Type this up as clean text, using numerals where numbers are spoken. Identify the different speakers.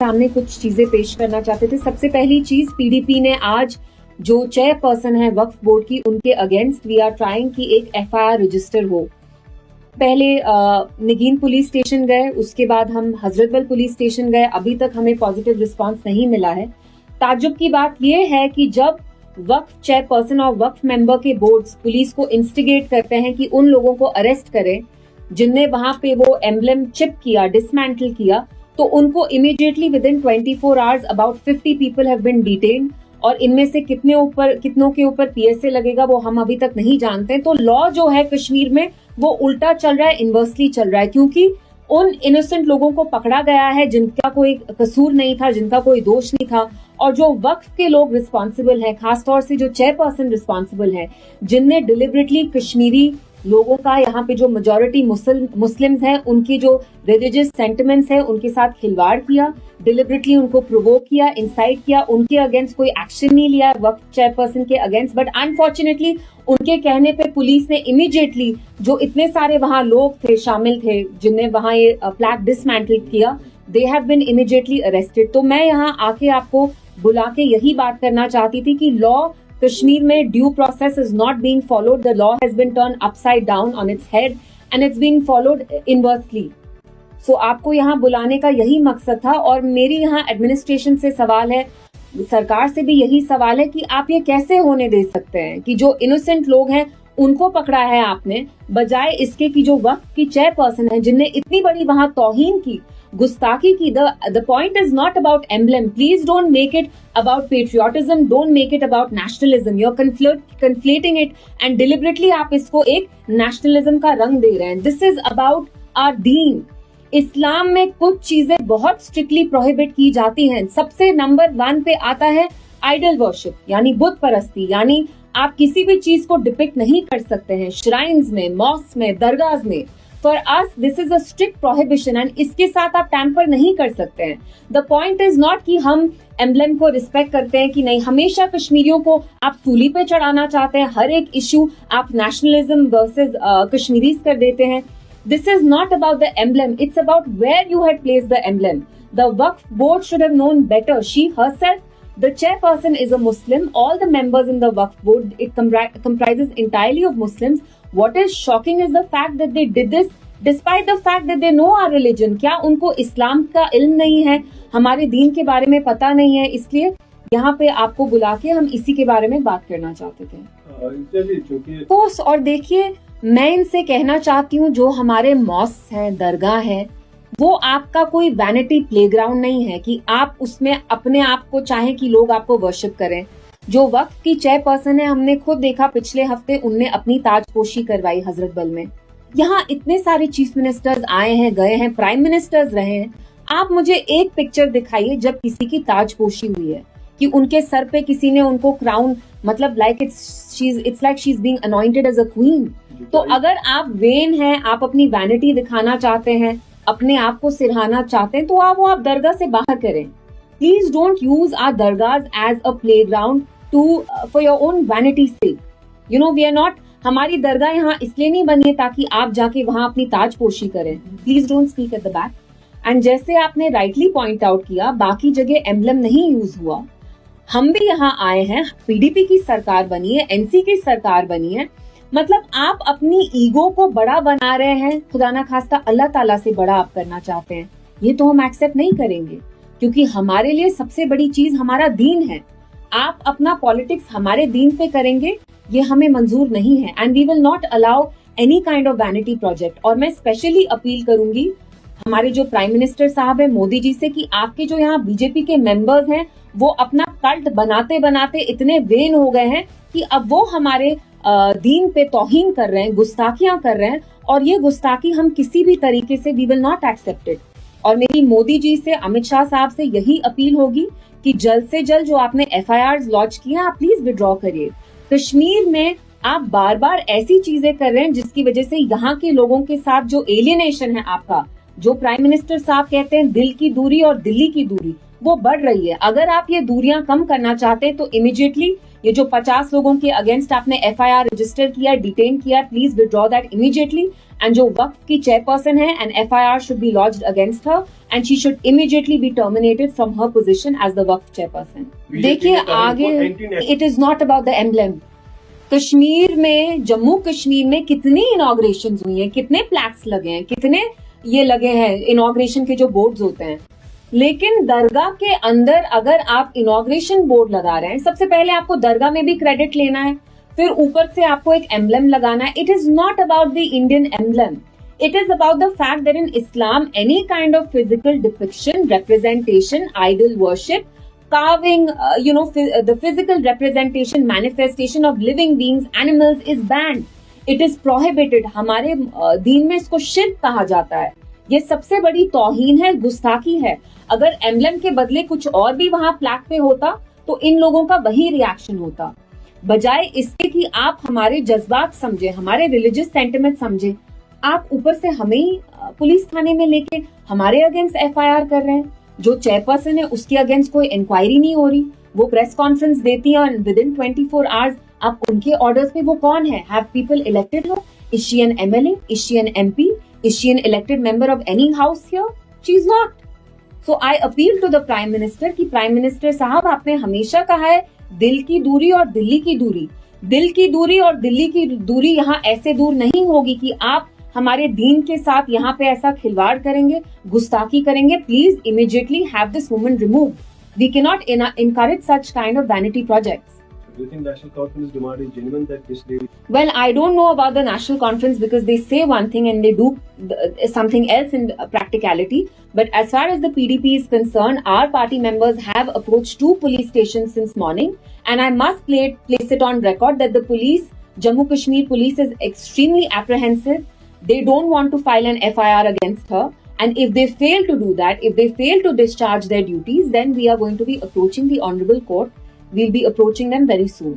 Speaker 1: सामने कुछ चीजें पेश करना चाहते थे। सबसे पहली चीज, पीडीपी ने आज जो चेयरपर्सन है वक्फ बोर्ड की, उनके अगेंस्ट वी आर ट्राइंग कि एक एफआईआर रजिस्टर हो। पहले निगीन पुलिस स्टेशन गए, उसके बाद हम हजरतबल पुलिस स्टेशन गए, अभी तक हमें पॉजिटिव रिस्पांस नहीं मिला है। ताज्जुब की बात यह है कि जब वक्फ चेयरपर्सन और वक्फ मेंबर के बोर्ड्स पुलिस को इंस्टिगेट करते हैं कि उन लोगों को अरेस्ट करें जिनने वहां पे वो एम्ब्लेम चिप किया, डिसमेंटल किया, तो उनको immediately within 24 hours about 50 people have been detained, और इनमें से कितनों के ऊपर पीएसए लगेगा वो हम अभी तक नहीं जानते। तो लॉ जो है कश्मीर में वो उल्टा चल रहा है, इनवर्सली चल रहा है, क्योंकि उन इनोसेंट लोगों को पकड़ा गया है जिनका कोई कसूर नहीं था, जिनका कोई दोष नहीं था, और जो वक्फ के लोग रिस्पॉन्सिबल हैं, खासतौर से जो चेयरपर्सन रिस्पॉन्सिबल हैं, जिनने डिलिबरेटली कश्मीरी लोगों का, यहाँ पे जो मेजोरिटी मुस्लिम्स हैं, उनके जो रिलीजियस सेंटिमेंट्स हैं उनके साथ खिलवाड़ किया, डिलिबरेटली उनको प्रोवोक किया, इंसाइट किया, उनके अगेंस्ट कोई एक्शन नहीं लिया वक्फ चेयरपर्सन के अगेंस्ट। बट अनफॉर्चुनेटली उनके कहने पे पुलिस ने इमीडिएटली, जो इतने सारे वहां लोग थे, शामिल थे जिनने वहां ये प्लैक डिसमेंटल किया, they have been immediately arrested. तो मैं यहाँ आके आपको बुला के यही बात करना चाहती थी कि लॉ कश्मीर में due process is not being followed, the law has been turn upside down on its head and it's being followed inversely. So आपको यहाँ बुलाने का यही मकसद था। और मेरी यहाँ एडमिनिस्ट्रेशन से सवाल है, सरकार से भी यही सवाल है कि आप ये कैसे होने दे सकते हैं कि जो इनोसेंट लोग हैं उनको पकड़ा है आपने, बजाय इसके कि जो वक्फ की चेयरपर्सन है जिनने इतनी बड़ी वहां तौहीन की, गुस्ताखी की। The point is not about emblem. Please don't make it about patriotism. Don't make it about nationalism. You're conflating it and deliberately आप इसको एक nationalism का रंग दे रहे हैं. This is about our deen. इस्लाम में कुछ चीजें बहुत स्ट्रिक्टली प्रोहिबिट की जाती हैं। सबसे नंबर 1 पे आता है आइडल वर्शिप, यानी बुत परस्ती, यानी आप किसी भी चीज को डिपिक्ट नहीं कर सकते हैं श्राइन्स में, मॉस्क में, दरगाह में। For us this is a strict prohibition and इसके साथ आप टैम्पर नहीं कर सकते हैं। द पॉइंट इज नॉट कि हम एम्ब्लेम को रिस्पेक्ट करते हैं कि नहीं, हमेशा कश्मीरियों को आप सूली पे चढ़ाना चाहते हैं, हर एक इश्यू आप नेशनलिज्म वर्सेस कश्मीरीज कर देते हैं। This is not about the emblem, it's about where you had placed the emblem. The Waqf board should have known better. She herself, the chairperson, is a Muslim. All the members in the Waqf board, it comprises entirely of Muslims. What is shocking is the fact that they did this despite the fact that they know our religion. क्या उनको इस्लाम का इल्म नहीं है, हमारे दीन के बारे में पता नहीं है? इसलिए यहाँ पे आपको बुला के हम इसी के बारे में बात करना चाहते थे। और देखिए, मैं इनसे कहना चाहती हूँ, जो हमारे मॉस्क हैं, दरगाह है, वो आपका कोई वैनिटी प्लेग्राउंड नहीं है कि आप उसमें अपने आप को चाहें कि लोग आपको वर्शिप करें। जो वक्फ की चेयरपर्सन है, हमने खुद देखा पिछले हफ्ते उनने अपनी ताजपोशी करवाई हजरतबल में। यहाँ इतने सारे चीफ मिनिस्टर्स आए हैं, गए हैं, प्राइम मिनिस्टर्स रहे हैं। आप मुझे एक पिक्चर दिखाइए जब किसी की ताजपोशी हुई है, कि उनके सर पे किसी ने उनको क्राउन, मतलब it's like she is being anointed as a queen. तो अगर आप वेन हैं, आप अपनी वैनिटी दिखाना चाहते हैं, अपने आप को सिरहाना चाहते हैं, तो आप दरगाह से बाहर करें। प्लीज डोंट यूज आवर दरगाह as a playground for your own vanity से। You know, we are not, हमारी दरगाह यहाँ इसलिए नहीं बनी है ताकि आप जाके वहां अपनी ताजपोशी करें। Please don't speak at the back. And जैसे आपने राइटली पॉइंट आउट किया, बाकी जगह एम्ब्लेम नहीं यूज हुआ। हम भी यहाँ आए हैं, पीडीपी की सरकार बनी है, एनसी की सरकार बनी है, मतलब आप अपनी ईगो को बड़ा बना रहे हैं, खुदा ना खास्ता अल्लाह ताला से बड़ा आप करना चाहते हैं। ये तो हम एक्सेप्ट नहीं करेंगे, क्योंकि हमारे लिए सबसे बड़ी चीज हमारा दीन है। आप अपना पॉलिटिक्स हमारे दीन पे करेंगे, ये हमें मंजूर नहीं है। And we will not allow any kind of vanity project. और मैं स्पेशली अपील करूंगी हमारे जो प्राइम मिनिस्टर साहब है, मोदी जी से, कि आपके जो यहाँ बीजेपी के मेंबर्स हैं, वो अपना कल्ट बनाते बनाते इतने वेन हो गए हैं कि अब वो हमारे दीन पे तौहीन कर रहे हैं, गुस्ताखियां कर रहे हैं, और ये गुस्ताखी हम किसी भी तरीके से we will not accept it. और मेरी मोदी जी से, अमित शाह साहब से यही अपील होगी कि जल्द से जल्द जो आपने एफआईआर लॉन्च किया, आप प्लीज विड्रॉ करिए। कश्मीर में आप बार बार ऐसी चीजें कर रहे हैं जिसकी वजह से यहाँ के लोगों के साथ जो एलियनेशन है आपका, जो प्राइम मिनिस्टर साहब कहते हैं दिल की दूरी और दिल्ली की दूरी, वो बढ़ रही है। अगर आप ये दूरियां कम करना चाहते हैं तो इमीडिएटली ये जो 50 लोगों के अगेंस्ट आपने एफआईआर रजिस्टर किया, डिटेन किया, please withdraw that immediately. And जो वक्फ की चेयरपर्सन है, an FIR should be launched against her and she should immediately be terminated from her position as the Waqf chairperson. देखिए आगे, it is not about the emblem. Kashmir में, जम्मू कश्मीर में कितनी inauguration हुई है, कितने प्लैक्स लगे हैं, कितने ये लगे हैं इनॉग्रेशन के जो बोर्ड्स होते हैं, लेकिन दरगाह के अंदर अगर आप इनॉग्रेशन बोर्ड लगा रहे हैं, सबसे पहले आपको दरगाह में भी क्रेडिट लेना है, फिर ऊपर से आपको एक एम्ब्लेम लगाना है। It is not about the Indian emblem, it is about the fact that in Islam any kind of physical depiction, representation, idol worship, carving, the physical representation, manifestation of living beings, animals is banned. It is prohibited. हमारे दीन में इसको शिर्क कहा जाता है। ये सबसे बड़ी तौहीन है, गुस्ताखी है। अगर एम्ब्लेम के बदले कुछ और भी वहां प्लैक पे होता तो इन लोगों का वही रिएक्शन होता, बजाय इसके कि आप हमारे जज्बात समझे, हमारे रिलीजियस सेंटिमेंट समझे, आप ऊपर से हमें ही पुलिस थाने में लेके हमारे अगेंस्ट एफआईआर कर रहे हैं। जो चेयरपर्सन है उसके अगेंस्ट कोई इंक्वायरी नहीं हो रही, वो प्रेस कॉन्फ्रेंस देती है विद इन 24 आवर्स। आप उनके ऑर्डर्स पे वो कौन है? Have people elected her? Is she an MLA? Is she an MP? Is she an elected member of any house here? She is not. So I appeal to the prime minister कि prime minister साहब, आपने हमेशा कहा है दिल की दूरी और दिल्ली की दूरी। दिल की दूरी और दिल्ली की दूरी यहाँ ऐसे दूर नहीं होगी कि आप हमारे दीन के साथ यहाँ पे ऐसा खिलवाड़ करेंगे, गुस्ताखी करेंगे। Please immediately have this woman removed. We cannot encourage such kind of vanity projects.
Speaker 2: Do you think National Conference demand is genuine that this lady?
Speaker 1: Well, I don't know about the National Conference because they say one thing and they do something else in practicality. But as far as the PDP is concerned, our party members have approached 2 police stations since morning, and I must place it on record that the police, Jammu Kashmir police, is extremely apprehensive. They don't want to file an FIR against her. And if they fail to do that, if they fail to discharge their duties, then we are going to be approaching the Honorable Court. We'll be approaching them very soon.